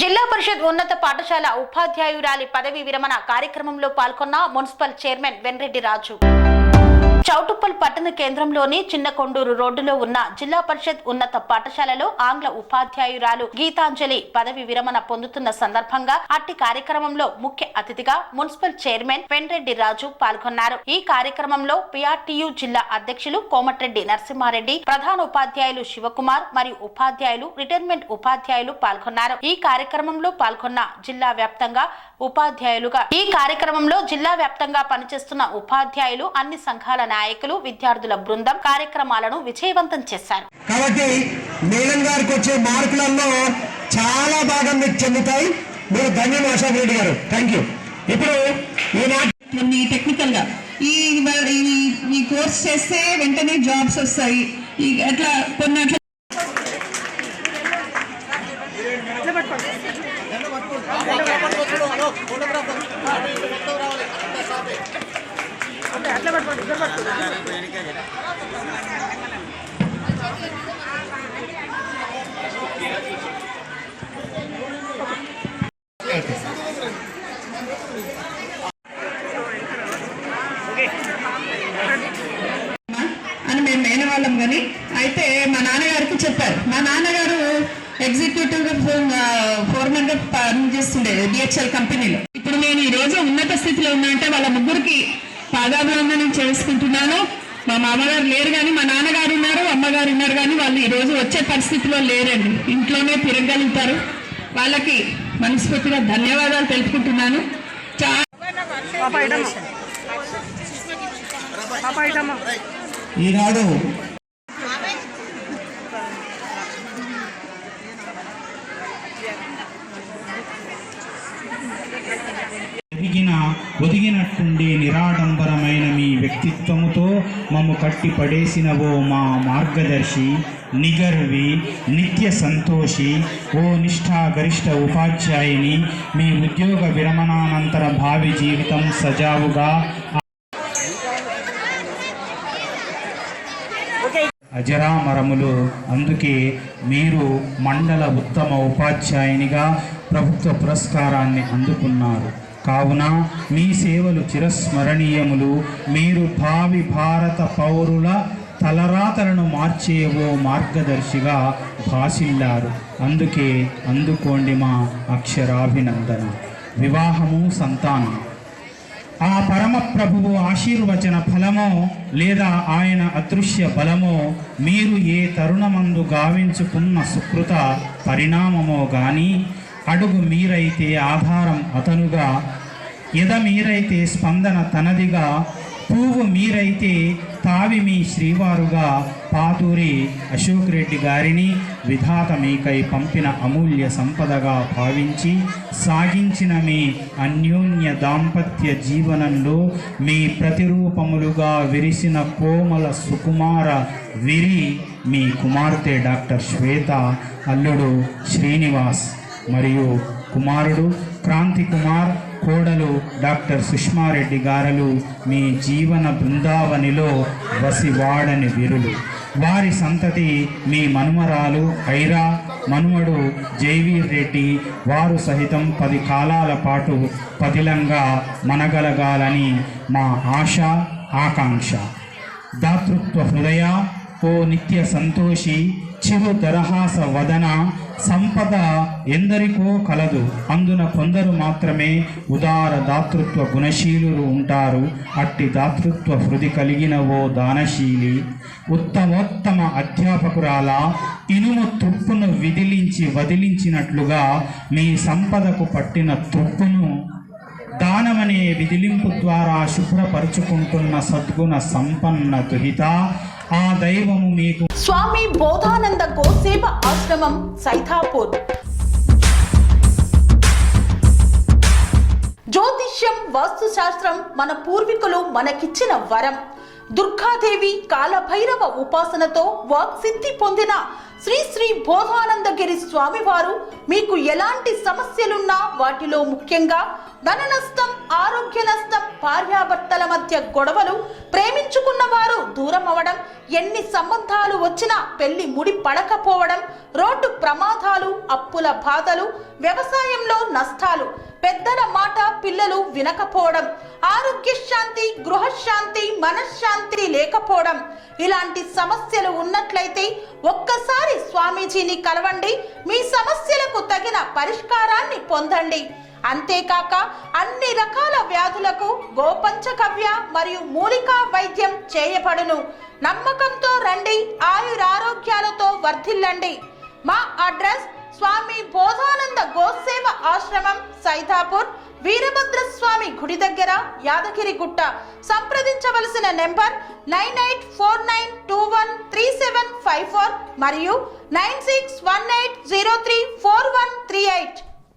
జిల్లా పరిషత్ ఉన్నత పాఠశాల ఉపాధ్యాయురాలి పదవి విరమణ కార్యక్రమంలో పాల్గొన్న మున్సిపల్ చైర్మన్ వెన్రెడ్డి రాజు. చౌటుప్పల్ పట్టణ కేంద్రంలోని చిన్న కొండూరు రోడ్డులో ఉన్న జిల్లా పరిషత్ ఉన్నత పాఠశాలలో ఆంగ్ల ఉపాధ్యాయురాలు గీతాంజలి పదవి విరమణ పొందుతున్న సందర్భంగా అట్టి కార్యక్రమంలో ముఖ్య అతిథిగా మున్సిపల్ చైర్మన్ వెన్రెడ్డి రాజు పాల్గొన్నారు. ఈ కార్యక్రమంలో పిఆర్టీయు జిల్లా అధ్యక్షులు కోమటిరెడ్డి నరసింహారెడ్డి, ప్రధాన ఉపాధ్యాయులు శివకుమార్ మరియు ఉపాధ్యాయులు, రిటైర్మెంట్ ఉపాధ్యాయులు పాల్గొన్నారు. ఈ కార్యక్రమంలో పాల్గొన్న జిల్లా వ్యాప్తంగా పనిచేస్తున్న ఉపాధ్యాయులు, అన్ని సంఘాల నాయకులు, విద్యార్థుల బృందం కార్యక్రమాలను విజయవంతం చేశారు. కాబట్టి మేడం గారికి వచ్చే మార్కులలో చాలా భాగం మీకు చెందుతాయి. మీరు ధన్యం అశోక్ రెడ్డి గారు, థ్యాంక్ యూ. ఇప్పుడు కొన్ని టెక్నికల్ గా ఈ కోర్స్ చేస్తే వెంటనే జాబ్స్ వస్తాయి, అట్లా కొన్ని అట్లా అని మేము మేనే వాళ్ళం. కానీ అయితే మా నాన్నగారికి చెప్పారు. మా నాన్నగారు ఎగ్జిక్యూటివ్ ఫోర్మెన్ గా పనిచేస్తుండే డిహెచ్ఎల్ కంపెనీలో. ఇప్పుడు నేను ఈ రోజు ఉన్నత స్థితిలో ఉన్నా అంటే వాళ్ళ ముగ్గురికి పాదాభివందనం చేసుకుంటున్నాను. మా మామగారు లేరు కానీ మా నాన్నగారు ఉన్నారు, అమ్మగారు ఉన్నారు, కానీ వాళ్ళు ఈ రోజు వచ్చే పరిస్థితిలో లేరండి. ఇంట్లోనే తిరగలుగుతారు. వాళ్ళకి మనస్ఫూర్తిగా ధన్యవాదాలు తెలుపుకుంటున్నాను. ఈనాడు ఒదిగినట్టుండే నిరాడంబరమైన మీ వ్యక్తిత్వముతో మమ్ము కట్టి పడేసినవో మా మార్గదర్శి, నిగర్వి, నిత్య సంతోషి, ఓ నిష్ఠాగరిష్ట ఉపాధ్యాయుని, మీ ఉద్యోగ విరమణానంతర భావి జీవితం సజావుగా అజరామరములు. అందుకే మీరు మండల ఉత్తమ ఉపాధ్యాయునిగా ప్రభుత్వ పురస్కారాన్ని అందుకున్నారు. కావున మీ సేవలు చిరస్మరణీయములు. మీరు భావి భారత పౌరుల తలరాతలను మార్చేవో మార్గదర్శిగా భాసిల్లారు. అందుకే అందుకోండి మా అక్షరాభినందన. వివాహము, సంతానం ఆ పరమ ప్రభువు ఆశీర్వచన ఫలమో లేదా ఆయన అదృశ్య బలమో, మీరు ఏ తరుణమందు గావించుకున్న సుకృత పరిణామమో గాని, అడుగు మీరైతే ఆధారం అతనుగా, ఎద మీరైతే స్పందన తనదిగా, పువ్వు మీరైతే తావి మీ శ్రీవారుగా, పాతూరి అశోక్ రెడ్డి గారిని విధాత మీకై పంపిన అమూల్య సంపదగా భావించి సాగించిన మీ అన్యోన్య దాంపత్య జీవనంలో మీ ప్రతిరూపములుగా విరిసిన కోమల సుకుమార విరి మీ కుమార్తె డాక్టర్ శ్వేత, అల్లుడు శ్రీనివాస్ మరియు కుమారుడు క్రాంతి కుమార్, కోడలు డాక్టర్ సుష్మారెడ్డి గారలు మీ జీవన బృందావనిలో వసివాడని వీరులు. వారి సంతతి మీ మనుమరాలు ఐరా, మనుమడు జైవీర్ రెడ్డి, వారు సహితం 10 కాలాల పాటు పదిలంగా మనగలగాలని మా ఆశ ఆకాంక్ష. దాతృత్వ హృదయ, ఓ నిత్య సంతోషి, చిరు దరహాస వదన, సంపద ఎందరికో కలదు, అందున కొందరు మాత్రమే ఉదార దాతృత్వ గుణశీలురు ఉంటారు. అట్టి దాతృత్వ హృది కలిగిన ఓ దానశీలి, ఉత్తమోత్తమ అధ్యాపకురాల, ఇనుము తుప్పును వదిలించినట్లుగా మీ సంపదకు పట్టిన తుప్పును దానమనే విదిలింపు ద్వారా శుభ్రపరుచుకుంటున్న సద్గుణ సంపన్న తుహిత, ఆ దైవము మీకు. స్వామి బోధానంద గోసేవ ఆశ్రమం, సైథాపూర్. జ్యోతిష్యం, వాస్తుశాస్త్రం మన పూర్వీకులు మనకిచ్చిన వరం. దుర్గాదేవి, కాలభైరవ ఉపాసనతో వాక్సిద్ధి పొందిన శ్రీ శ్రీ బోధానందగిరి స్వామివారు మీకు ఎలాంటి సమస్యలున్నా, వాటిలో ముఖ్యంగా ధన నష్టం, ఆరోగ్య నష్టం, భార్యాభర్తల మధ్య గొడవలు, ప్రేమించుకున్న వారు దూరం అవడం, ఎన్ని సంబంధాలు వచ్చినా పెళ్లి ముడి పడకపోవడం, రోడ్డు ప్రమాదాలు, అప్పుల బాధలు, వ్యవసాయంలో నష్టాలు, పెద్దల మాట పిల్లలు వినకపోవడం, ఆరోగ్య శాంతి, గృహశాంతి, మనశ్శాంతి లేకపోవడం, ఇలాంటి సమస్యలు ఉన్నట్లయితే ఒక్కసారి స్వామీజీని కలవండి. మీ సమస్యలకు తగిన పరిష్కారాన్ని పొందండి. అంతేకాక అన్ని రకాల వ్యాధులకు గోపంచగవ్య మరియు మూలికా వైద్యం చేయబడును. నమ్మకంతో రండి, ఆయురారోగ్యాలతో వర్ధిల్లండి. మా అడ్రస్ స్వామి బోధానంద గోసేవ ఆశ్రమం, సైదాపూర్, వీరభద్రస్వామి గుడి దగ్గర, యాదగిరిగుట్ట. సంప్రదించవలసిన నెంబర్ 9849213754 మరియు 9618034138.